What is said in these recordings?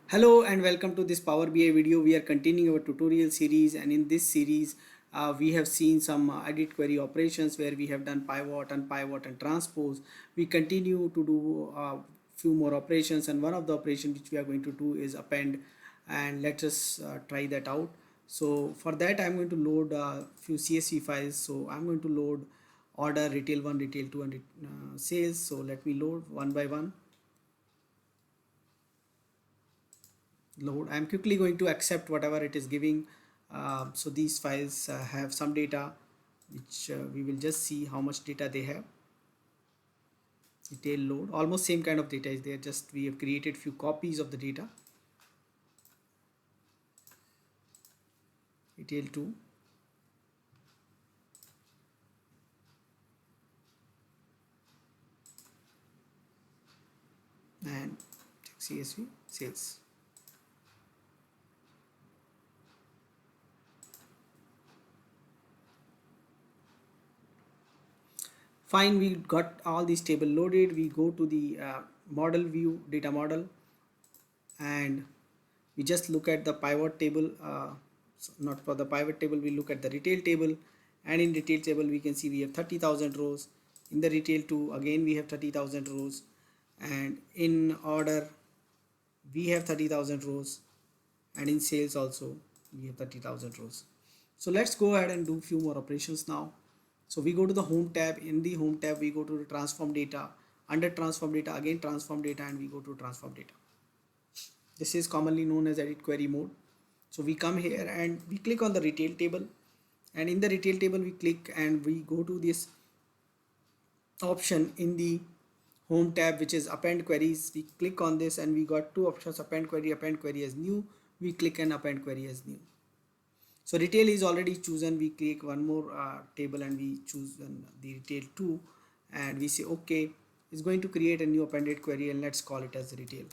Hello and welcome to this Power BI video. We are continuing our tutorial series, and in this series we have seen some edit query operations where we have done pivot, unpivot and transpose. We continue to do few more operations, and one of the operations which we are going to do is append, and let us try that out. So for that I'm going to load a few CSV files. So I'm going to load order retail 1, retail 2 and sales. So let me load one by one. Load. I'm quickly going to accept whatever it is giving. So these files have some data which we will just see how much data they have. Detail load, almost same kind of data is there, just we have created few copies of the data. Detail 2 and CSV sales. Fine, we got all these table loaded. We go to the model view, data model, and we just look at the pivot table. Not for the pivot table, we look at the retail table, and in retail table we can see we have 30,000 rows. In the retail 2 again we have 30,000 rows, and in order we have 30,000 rows, and in sales also we have 30,000 rows. So let's go ahead and do few more operations now. So we go to the home tab. In the home tab we go to the transform data. Under transform data again transform data, and we go to transform data. This is commonly known as edit query mode. So we come here and we click on the retail table, and in the retail table we click and we go to this option in the home tab which is append queries. We click on this and we got two options: append query as new. We click and append query as new. So retail is already chosen. We click one more table and we choose the retail 2, and we say okay. It's going to create a new appended query, and let's call it as retail.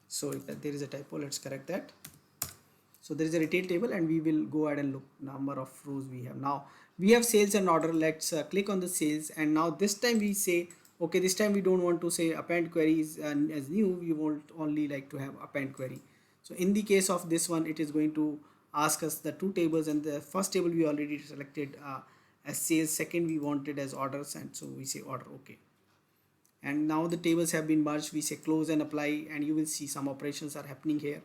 So there is a typo, let's correct that. So there is a retail table, and we will go ahead and look number of rows we have. Now we have sales and order. Let's click on the sales, and now this time we say okay, this time we don't want to say append queries as new. We want only like to have append query. So in the case of this one, it is going to ask us the two tables, and the first table we already selected as sales, second we wanted as orders, and so we say order. Okay, and now the tables have been merged. We say close and apply, and you will see some operations are happening here.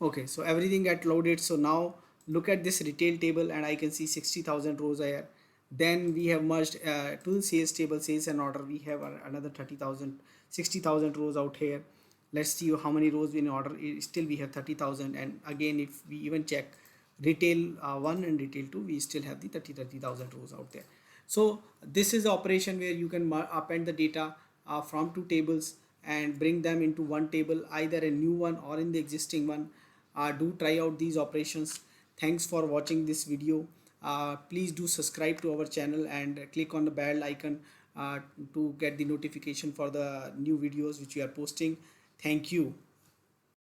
Okay, so everything got loaded. So now look at this retail table, and I can see 60,000 rows here. Then we have merged to the sales table, sales and order. We have another 30,000, 60,000 rows out here. Let's see how many rows in order. Still we have 30,000, and again if we even check retail 1 and retail 2, we still have the 30,000 rows out there. So this is the operation where you can append the data from two tables and bring them into one table, either a new one or in the existing one. Do try out these operations. Thanks for watching this video. Please do subscribe to our channel and click on the bell icon to get the notification for the new videos which we are posting. Thank you.